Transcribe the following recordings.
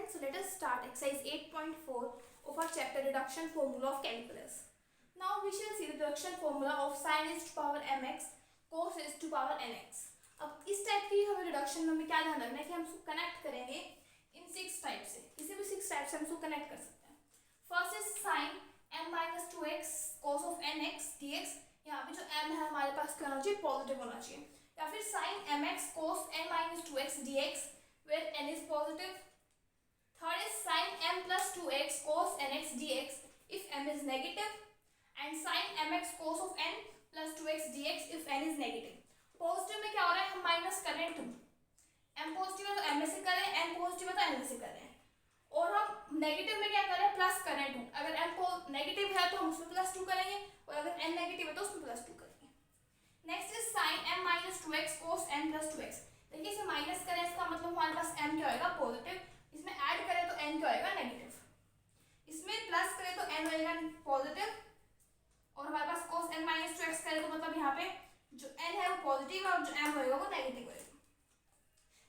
students, so let us start exercise 8.4 of our chapter reduction formula of calculus. Now we shall see the reduction formula of sin raised to power mx cos raised to power nx. अब इस type की हमें reduction में क्या ध्यान रखना है कि हम इसको कनेक्ट करेंगे इन 6 टाइप से, किसी भी 6 टाइप से हम इसको कनेक्ट कर सकते हैं. First is sin m minus 2x cos of nx dx. यहाँ पे जो m है हमारे पास क्या होना चाहिए, पॉजिटिव होना चाहिए. या फिर sin mx cos n minus 2x dx where n is positive. Third is sin m plus 2x cos nx dx if m is negative, and sin mx cos of n plus 2x dx if n is negative. Positive में क्या हो रहा है, हम minus कर रहे हैं 2. m positive है तो m में से करें, n पॉजिटिव है तो n में से कर रहे हैं. और हम नेगेटिव में क्या कर रहे हैं, प्लस कर रहे हैं 2. अगर m नेगेटिव है तो हम उसमें प्लस 2 करेंगे, और अगर n नेगेटिव है तो उसमें प्लस 2 करेंगे. Next is sin m minus 2x cos n plus 2x. देखिए इसमें माइनस करें, इसका मतलब हमारे पास m क्या होएगा, पॉजिटिव. इसमें ऐड करें तो n क्या होएगा, नेगेटिव. इसमें प्लस करें तो n होएगा पॉजिटिव, और हमारे पास cos n minus 2x करें तो मतलब यहाँ पे जो n है वो पॉजिटिव है और जो m होएगा वो नेगेटिव होएगा.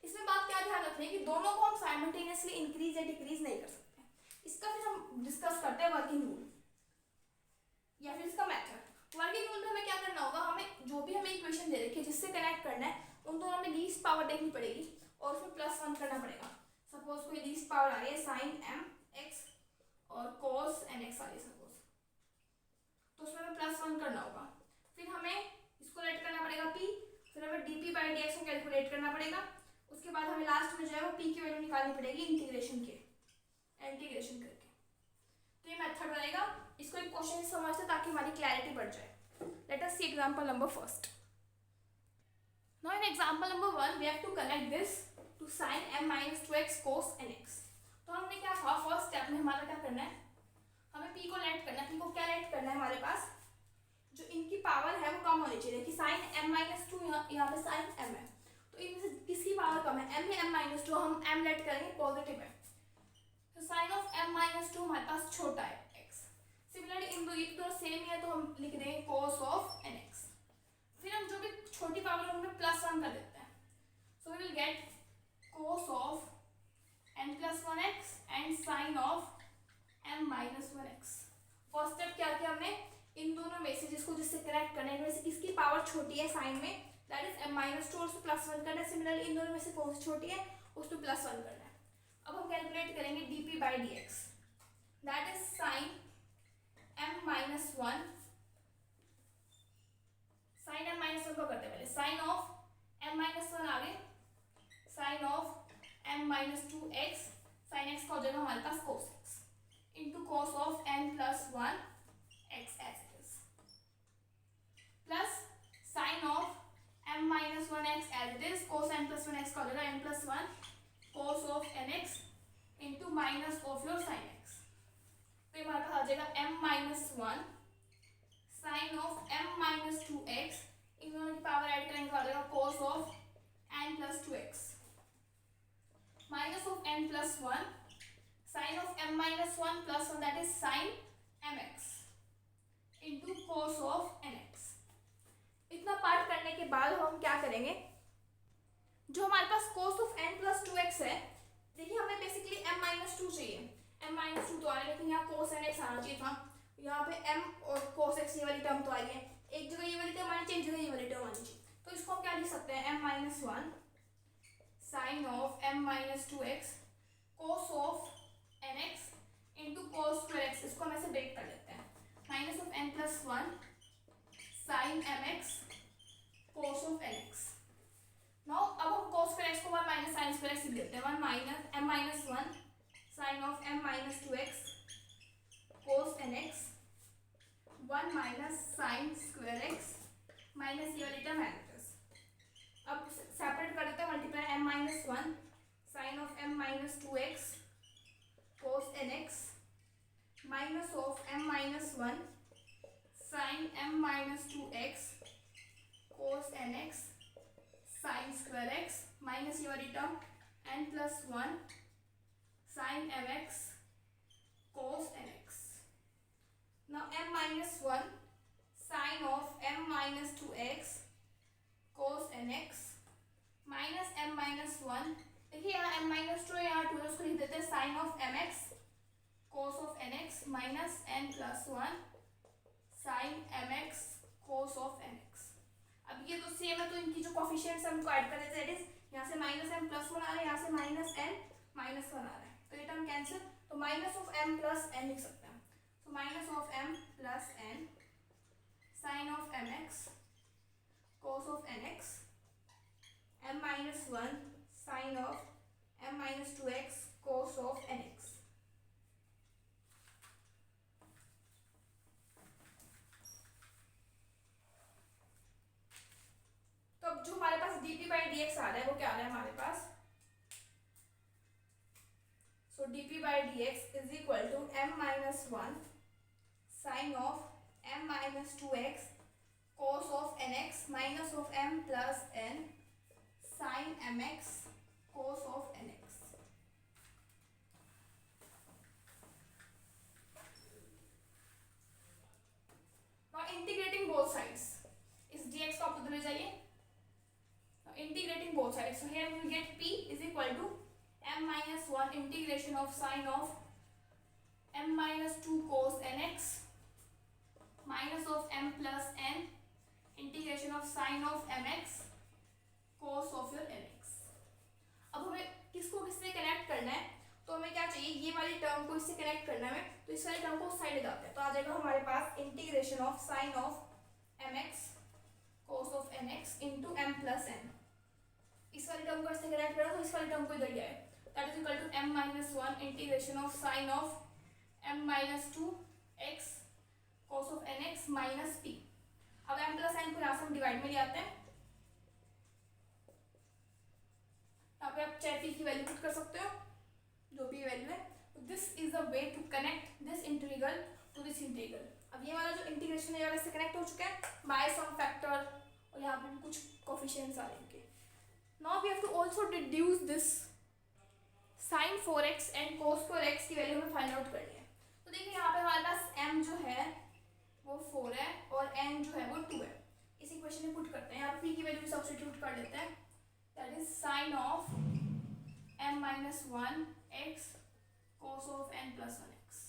इसमें बात क्या ध्यान रखनी है कि दोनों को हम साइमल्टेनियसली इंक्रीज या डिक्रीज नहीं कर सकते. इसका फिर हम डिस्कस करते हैं वर्किंग रूल या फिर इसका मेथड. वर्किंग रूल में हमें क्या करना होगा, हमें जो भी हमें इक्वेशन दे रखी है जिससे कनेक्ट करना है उन दोनों में लीस्ट पावर देखनी पड़ेगी और उसमें +1 करना पड़ेगा. सपोज कोई लीस्ट पावर आ रही है sin mx और cos nx आ रही है सपोज, तो उसमें हमें +1 करना होगा. फिर हमें इसको लेट करना पड़ेगा p, फिर हमें dp/dx को कैलकुलेट करना पड़ेगा. उसके बाद हमें लास्ट में जो है वो p की वैल्यू निकालनी पड़ेगी इंटीग्रेशन करके. तो ये मेथड रहेगा. इसको एक क्वेश्चन समझते ताकि हमारी क्लैरिटी बढ़ जाए. Let us see example number first. Now in example number 1 we have to connect this to sin m minus 2x cos nx. तो हमने क्या कहा, फर्स्ट स्टेप में हमारा क्या करना है, हमें p को लेट करना है. p को क्या लेट करना है, हमारे पास जो इनकी पावर है वो कम होनी चाहिए कि sin m minus 2 यहाँ पे sin m है तो इनमें से किसकी पावर कम है, m है m minus 2, हम m लेट करेंगे पॉजिटिव है तो sin of m minus 2 हमारे पास छोटा है x. सिमिलरली इन दोनों सेम ही है तो हम लिख देंगे cos of nx. फिर हम जो भी छोटी पावर है उनमें +1 कर देते हैं. So we will get cos of n plus 1x and sin of m minus 1x. First step क्या किया हमने, इन दोनों में से जिससे कनेक्ट करना है इनमें से किसकी पावर छोटी है साइन में, दैट इज m minus 2 और उसको +1 करना है. सिमिलरली इन दोनों में से कौन सी छोटी है उसको +1 करना है. अब हम कैलकुलेट करेंगे dp/dx, that is sin m minus 1. sin m minus 1 को करते हैं पहले, sin of m minus 1 आगे sin of m minus 2x, sin x का हो जाएगा हमारे पास cos x into cos of n plus 1 x as it is plus sin of m minus 1 x as it is, cos n plus 1 x का हो जाएगा n plus 1 cos of nx into minus of your sin x. तो हमारे पास आ जाएगा m minus 1 sin of m minus 2x, इन दोनों की power add करेंगे तो आ जाएगा cos of n plus 2x minus of n plus 1 sin of m minus 1 plus 1 that is sin mx into cos of nx. इतना part करने के बाद हम क्या करेंगे, जो हमारे पास cos of n plus 2x है, देखिए हमें बेसिकली m minus 2 चाहिए. m minus 2 तो आ रहा है लेकिन यहाँ cos nx आना चाहिए था. यहाँ पे m और cos x ये वाली टर्म तो आई है, एक जगह ये वाली टर्म आनी चाहिए, एक जगह ये वाली टर्म आनी चाहिए. तो इसको हम क्या लिख सकते हैं, m minus 1 sin of m minus 2x cos of nx into cos 2x. इसको हम ऐसे ब्रेक कर लेते हैं, minus of n plus 1 sin mx cos of nx. Now अब हम cos square x को 1 minus sin square x लिख देते हैं. 1 minus m minus 1 sin of m minus 2x cos nx 1 minus sin square x minus ये वाली term है. अब सेपरेट कर देते हैं, multiply m minus 1 sin of m minus 2x cos nx minus of m minus 1 sin m minus 2x cos nx sin square x minus ये वाली term n plus 1 sin mx cos nx. Now m minus 1 sin of m minus 2x cos nx minus m minus 1. देखिए यहाँ m minus 2 यहाँ 2 उसको लिख देते हैं sine of m x cos of n x minus n plus one sine m x cos of n x. अब ये तो सेम है, तो इनकी जो कोफिशिएंट्स हम को ऐड कर देते हैं, दैट इज यहाँ से माइनस एम प्लस वन आ रहा है, यहाँ से माइनस एन माइनस वन आ रहा है, तो ये टर्म कैंसिल, तो minus of m plus n लिख सकते हैं। तो minus of m plus n sine of m x cos of n x m minus one sine of m minus two x cos of n x. तो अब जो हमारे पास dp by dx आ रहा है वो क्या आ रहा है हमारे पास, so dp by dx is equal to m minus one sine of m minus two x cos of n x minus of m plus n sine m x cos of n x. Now integrating both sides, इस dx को आप उधर ले जाइए, integrating both sides, so here we will get p is equal to m minus 1 integration of sine of m minus 2 cos nx minus of m plus n integration of sine of mx cos of your nx। अब हमें किसको किससे connect करना है, तो हमें क्या चाहिए, ये वाली टर्म को इससे कनेक्ट करना है, तो इस वाली टर्म को उस साइड ले जाते हैं, तो आ जाएगा हमारे पास integration of sine of mx cos of nx into m plus n। इस वाली टर्म को इससे कनेक्ट करा तो इस वाली टर्म को इधर लिया है, that is equal to m minus one integration of sine of m minus two x cos of n x minus p. अब m प्लस n को यहाँ से हम डिवाइड में ले आते हैं, यहाँ पे आप चाहे p की वैल्यू पुट कर सकते हो, जो भी वैल्यू है। This is the way to connect this integral to this integral. अब ये वाला जो इंटीग्रेशन है इससे कनेक्ट हो चुका है बाय सम फैक्टर, और यहाँ पे भी कुछ कोफिशिएंट्स आ रहे हैं। Now we have to also deduce this sin 4x and cos 4x की वैल्यू हमें फाइंड आउट करनी है। तो देखिए यहाँ पे हमारे पास m जो है वो 4 है और n जो है वो 2 है, इस इक्वेशन में पुट करते हैं, यहाँ पे p की वैल्यू सब्स्टिट्यूट कर लेते हैं, that is sine of m minus one x cos of n plus one x.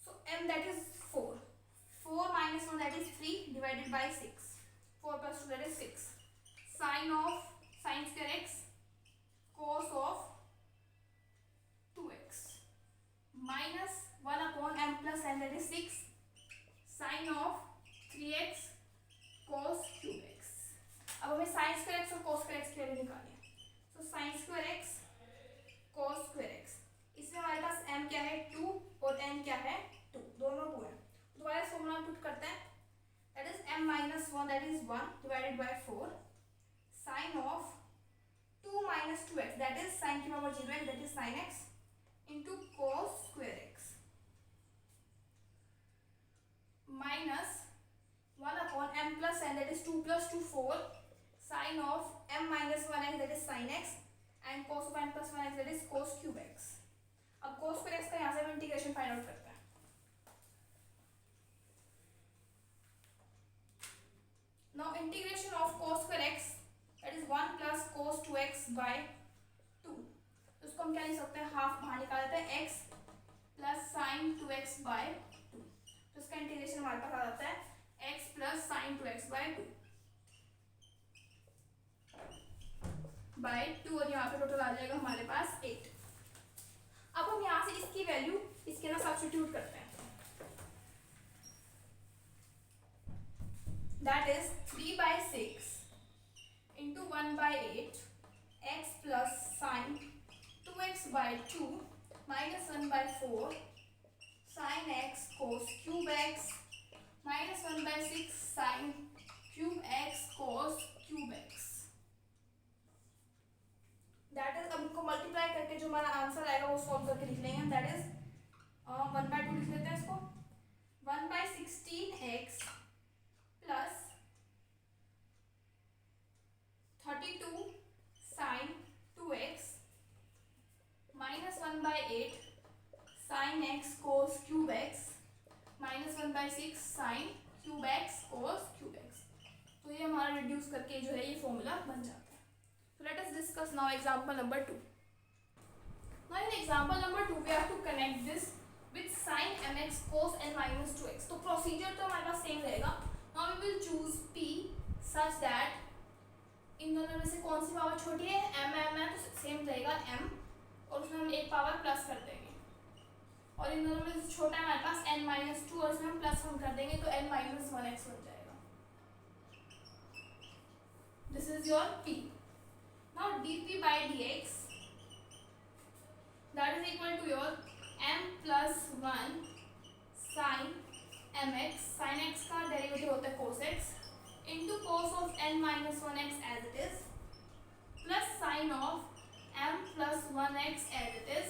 So m that is 4, 4 minus one that is 3 divided by 6, 4 plus 2 that is 6 sine of sine square x cos of 2x minus one upon m plus n that is 6 sine of 3x cos cube x। अब हमें sine square x और cos square x की value निकालनी है, so sine square x कोस square x, इसमें हमारे पास m क्या है 2 और n क्या है 2, दोनों 2 है, दोबारा फॉर्मूला पुट करते हैं, that is m minus one that is 1 divided by 4 sin of 2 minus 2x that is sin की power 0 that is sin x into cos square x minus 1 upon m plus n that is 2 plus 2 4 sin of m minus 1x that is sin x and cos of m plus 1x that is cos cube x। अब cos square x का यहाँ से हम integration find out करते हैं, now integration of cos square x that is 1 plus cos 2x by 2, तो इसको हम क्या लिख सकते हैं, हाफ बाहर निकाल देते हैं x plus sign 2x by 2, तो इसका इंटीग्रेशन हमारे पास आ जाता है x plus sign 2x by 2 by 2, और यहाँ पे टोटल आ जाएगा हमारे पास 8। अब हम यहाँ से इसकी वैल्यू इसके ना सब्स्टिट्यूट करते हैं, that is 3 by 6 into 1 by 8 x plus sin 2x by 2 minus 1 by 4 sin x cos cube x minus 1 by 6 sin cube x cos cube x। That is अब इनको मल्टीप्लाई करके जो हमारा आंसर आएगा वो सॉल्व करके लिख लेंगे, दैट इज 1 by 2 लिख लेते हैं इसको, 1 by 16x plus 32 sin 2x minus 1 by 8 sin x cos cube x minus 1 by 6 sin cube x cos cube x। तो ये हमारा रिड्यूस करके जो है ये फॉर्मूला बन जाता है। So let us discuss now example number 2। Now in example number 2 we have to connect this with sin mx cos n minus 2x. तो प्रोसीजर तो हमारे पास सेम रहेगा. Now we will choose p such that इन दोनों में से कौन सी power छोटी है, m है तो सेम रहेगा m और उसमें हम एक पावर प्लस कर देंगे. और इन दोनों में से छोटा है हमारे पास n माइनस 2 और उसमें हम प्लस 1 कर देंगे तो n माइनस 1x बन जाएगा. This is your p. Now dp by dx that is equal to your m plus 1 sin mx. sin x का डेरिवेटिव होता है cos x into cos of n minus 1x as it is plus sin of m plus 1x as it is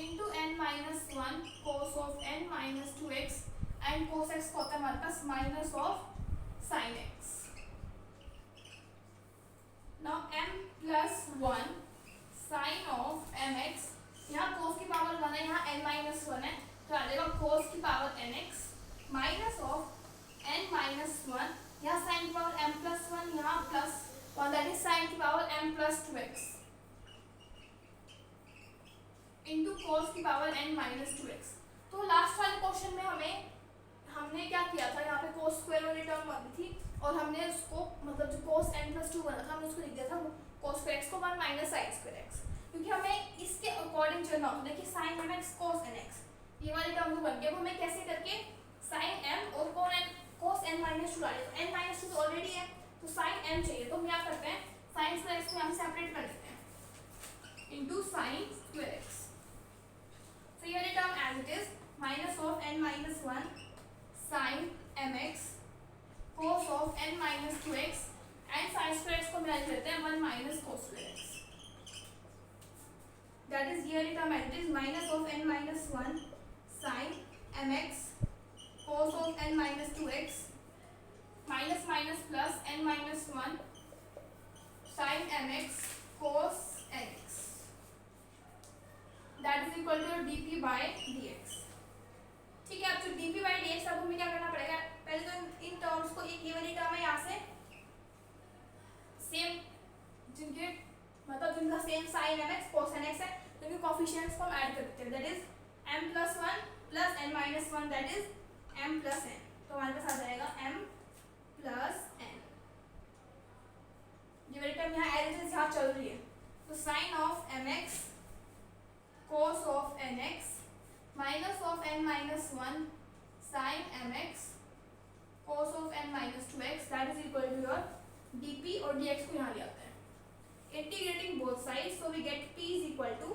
into n minus 1 cos of n minus 2x and cos x का होता है हमारे पास minus of sin x. Now m plus 1 sin of mx, यहाँ cos की power 1 है, यहाँ n minus 1 है तो आ जाएगा cos की power nx minus of n minus 1, यहाँ sin की पावर m plus 1, यहाँ plus 1 that is sin की power m plus 2x into cos की पावर n minus 2x. तो लास्ट वाले क्वेश्चन में हमने क्या किया था, यहाँ पे cos स्क्वायर वाली टर्म बनी थी और हमने उसको मतलब जो cos n plus 2 बना था हमने उसको लिख दिया था cos स्क्वायर x को 1 minus sin स्क्वायर x, क्योंकि हमें इसके अकॉर्डिंग चलना होता है. देखिए sin mx cos nx ये वाली टर्म बन गई. अब हमें कैसे करके sin m और cos n minus 2 डालें, तो n minus 2 तो ऑलरेडी है तो sin m चाहिए. तो हम क्या करते हैं sin स्क्वायर x को यहाँ सेपरेट कर देते हैं into sin square x. So ये वाली term as it is minus of n minus 1 sin mx cos of n minus 2x and sin square x को मिला देते हैं 1 minus cos square x. That is here it is minus of n minus 1 sin mx cos of n minus 2x minus minus plus n minus 1 sin mx cos nx. That is equal to dp by dx. ठीक है, अब जो dp by dx अब हमें क्या करना पड़ेगा, पहले तो इन टर्म्स को एक ये वाली टर्म है यहाँ से सेम जिनके मतलब जिनका same sin mx cos nx है तो इनके कोएफिशिएंट्स को हम ऐड कर देते हैं. That is m plus 1 plus n minus 1 that is m plus n. तो हमारे पास आ जाएगा m plus n. ये वाली टर्म यहाँ एज इट इज यहाँ चल रही है तो sin of mx cos of nx minus of n minus 1 sin mx cos of n minus 2x that is equal to your dp और dx को यहाँ ले आते हैं. Integrating both sides so we get p is equal to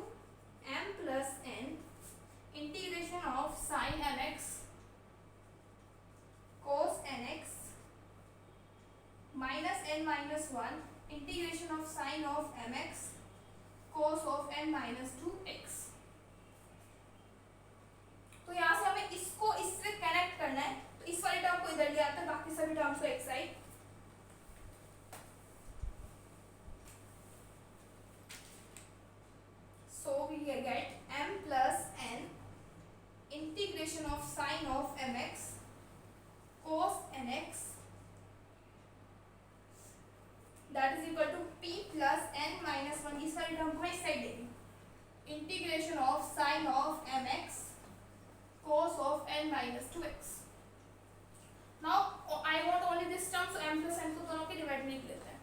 m plus n integration of sin mx cos nx minus n minus 1 integration of sin of mx cos of n minus 2x. तो यहाँ से हमें इसको इससे connect करना है तो इस वाली टर्म को इधर ले आते हैं, बाकी सभी टर्म्स को एक side. So we get m plus n integration of sin of mx cos nx that is equal to p plus n minus 1. इस वाली टर्म को मैं इस साइड देंगे. Integration of sin of mx cos of n minus 2x. Now I want only this term so m plus n को दोनों के divide में लेते हैं.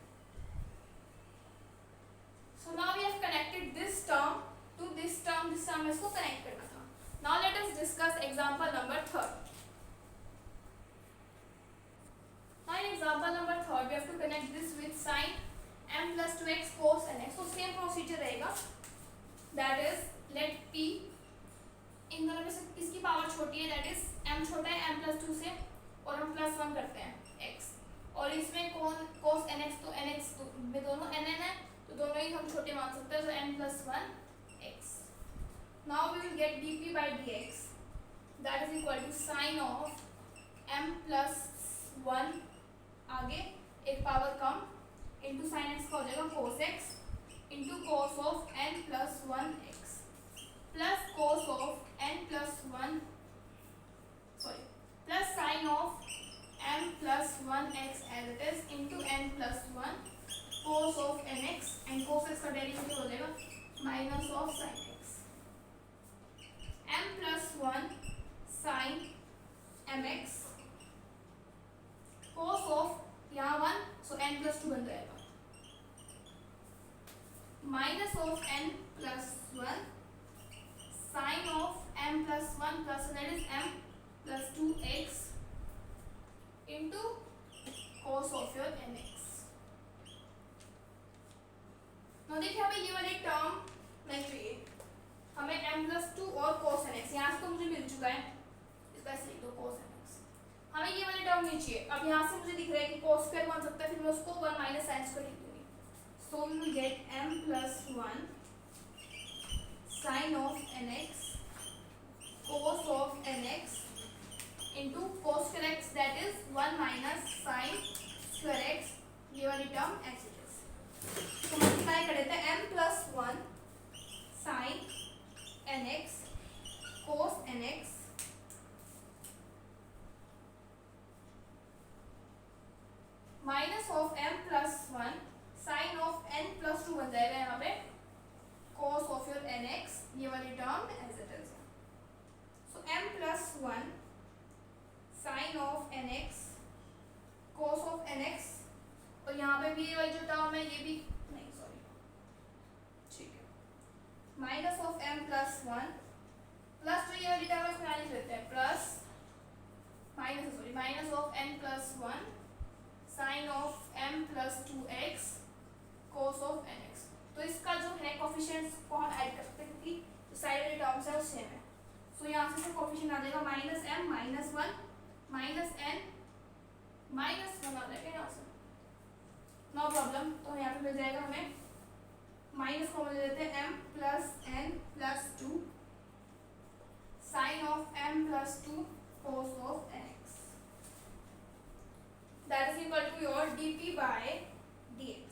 So now we have connected this term to this term में इसको connect करना था. Now let us discuss example number 3. Now in example number 3 we have to connect this with sin m plus 2x cos nx. So same procedure रहेगा. That is let p इन दोनों में से किसकी power छोटी है, that is m छोटा है m plus 2 से और हम प्लस 1 करते हैं x और इसमें cos nx तो nx तो में दोनों n है तो दोनों ही हम छोटे मान सकते हैं तो n plus 1 x. Now we will get dp by dx that is equal to sin of m plus 1 आगे एक पावर कम into sin x का हो जाएगा cos x into cos of n plus 1x plus cos of n plus 1 plus sin of m plus 1x as it is into n plus 1 cos of nx and cos x का derivative हो जाएगा minus of sin x. m+1 sin mx cos of यहाँ 1 सो n+2 बन जाएगा minus of n+1 sin of m+1 plus that is m+2x into cos of your nx। now देखिए हमें ये वाली टर्म नहीं चाहिए, हमें m+2 और cos nx यहाँ से तो मुझे मिल चुका है, इसका ऐसे लिख दो cos nx। हमें ये वाली टर्म नहीं चाहिए। अब यहाँ से मुझे दिख रहा है कि cos स्क्वायर बन सकता है, फिर मैं उसको 1 माइनस sin स्क्वायर लिख दूंगी। So we will get m+1 sin of nx cos of nx into cos square x that is 1 minus sin square x, ये वाली टर्म ऐसे तो मल्टीप्लाई कर देते हैं m+1 sin nx cos nx minus of m+1 sin of n+2 बन जाएगा यहाँ पे cos of your nx, ये वाली term as it is. So m+1 sin of nx cos of nx, और यहाँ पे भी ये वाली जो टर्म है ये भी नहीं, सॉरी, ठीक है, माइनस ऑफ m+1 प्लस जो ये वाली टर्म है इसमें लिख लेते हैं plus minus of n+1 sin of m+2x cos of nx। तो इसका जो है कोफिशिएंट्स को हम ऐड कर सकते हैं क्योंकि साइड वाली टर्म्स है सेम है। सो यहाँ से कोफिशिएंट आ जाएगा -m -1 -n -1 आ जाएगा यहाँ से, नो प्रॉब्लम। तो यहाँ पे मिल जाएगा हमें माइनस को मिल देते हैं m+n+2 sin of m+2 cos of nx, that is equal to your dp/dx।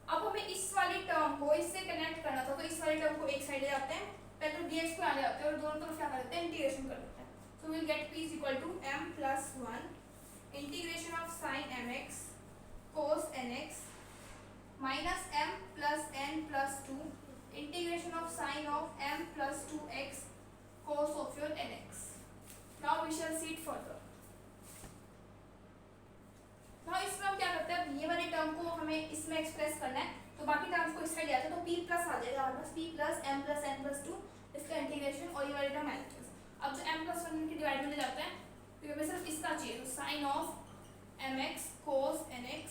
अब हमें इस वाली टर्म को इससे कनेक्ट करना था, तो इस वाली टर्म को एक साइड ले जाते हैं, पहले तो dx को आने जाते हैं और दोनों तरफ क्या कर देते हैं, इंटीग्रेशन कर देते हैं। So will get p = m+1 integration of sin mx cos nx minus m+n+2 integration of sin of m+2x cos of your nx। now we shall see it further। now इसमें हम क्या करते हैं, ये वाली टर्म को हमें इसमें एक्सप्रेस करना है, तो बाकी टर्म्स को इस साइड जाते हैं, तो p प्लस आ जाएगा हमारे पास, p प्लस m+n+2 इसका इंटीग्रेशन और ये वाली टर्म एज। अब जो m+1 इनके डिवाइड में ले जाते हैं, तो हमें सिर्फ इसका चाहिए, तो sin of mx cos nx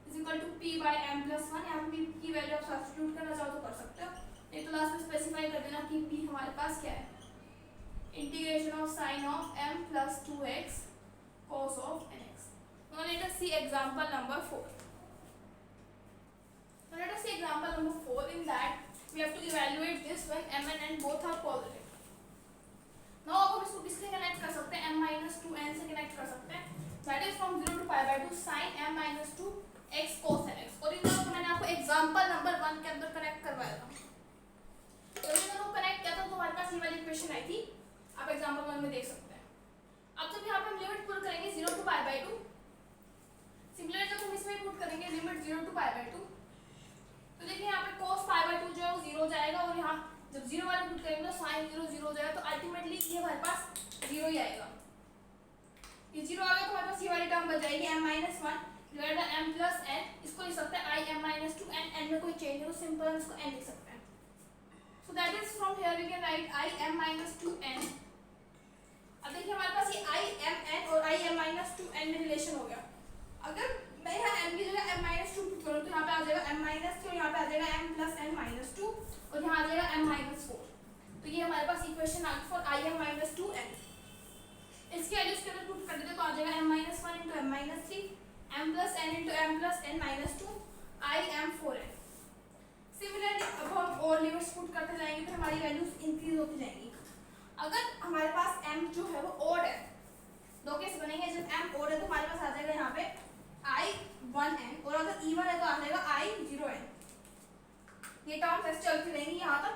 is equal to p/m+1। यहाँ पे p की वैल्यू आप सब्स्टिट्यूट करना चाहो तो कर सकते हो, नहीं तो लास्ट में स्पेसिफाई कर देना कि p हमारे पास क्या है, integration of sin of m+2x cos of nx। Now let us see example number 4। Now let us see example number 4, in that we have to evaluate this when m and n both are positive। now अब हम इसको किससे connect कर सकते हैं, m-2n से connect कर सकते हैं, that is from 0 to π/2 sin m-2x cos nx। और इन दोनों को मैंने आपको एग्जांपल नंबर 1 के अंदर कनेक्ट करवाया था, तो इन दोनों को कनेक्ट किया था तो हमारे पास ये वाली इक्वेशन आई थी, आप एग्जांपल 1 में देख सकते हैं। अब जब यहाँ पे हम लिमिट पुट करेंगे 0 to π/2, सिमिलर जब हम इसमें पुट करेंगे लिमिट 0 to π/2, तो देखिए यहाँ पे cos π/2 जो है वो 0 जाएगा, और यहाँ जब 0 वाले पुट करेंगे तो sin 0 0 हो जाएगा, तो अल्टीमेटली ये हमारे पास 0 ही आएगा। ये 0 आ गया तो हमारे पास ये वाली टर्म बच जाएगी m-1 डिवाइडेड बाय m+n। इसको लिख सकते हैं i m-2n, n में कोई चेंज है तो सिंपल हम इसको n लिख सकते हैं। So that is from here we can write i m-2n। अब देखिए हमारे पास ये i m n और i m-2n में रिलेशन हो गया। अगर मैं यहाँ m की जगह m-2 पुट करूँ तो यहाँ पे आ जाएगा m-3 और यहाँ पे आ जाएगा m+n-2 और यहाँ आ जाएगा m-4। तो ये हमारे पास इक्वेशन आ गई फॉर i m-2n। इसकी वैल्यू इसके अंदर पुट कर देते तो आ जाएगा m-1 into m-3 m+n into m+n-2 i m4n। Similarly अब हम और लिमिट्स पुट करते जाएंगे तो हमारी वैल्यूज इंक्रीज होती जाएंगी। अगर हमारे पास m जो है वो ऑड है, दो केस बनेंगे, जब m ऑड है तो हमारे पास आ जाएगा यहाँ पे i1n, और अगर even है तो आ जाएगा i0n। ये टर्म्स ऐसे चलती रहेंगी यहाँ तक।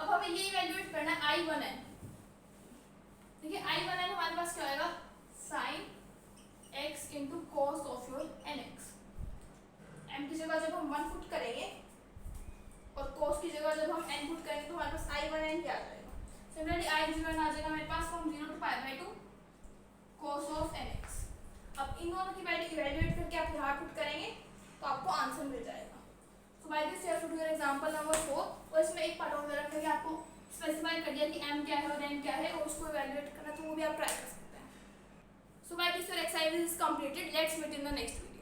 अब हमें ये इवैल्यूएट करना है i1n। देखिए i1n हमारे पास क्या आएगा, sin x into cos of your nx। m की जगह जब हम 1 पुट करेंगे और cos की जगह जब हम n पुट करेंगे तो हमारे पास I1n क्या आ जाएगा। सिमिलरली I0n आ जाएगा मेरे पास from 0 to π/2 cos of nx। अब इन दोनों की वैल्यू इवैल्यूएट करके आप यहाँ पुट करेंगे तो आपको आंसर मिल जाएगा। So by this you have to do your example number 4 और इसमें एक पार्ट और रखा है आपको स्पेसिफाई कर दिया कि m क्या है और n क्या है और उसको इवैल्यूएट करना, तो वो भी आप ट्राई कर सकते हैं। So by this your exercise is completed. Let's meet in the next video.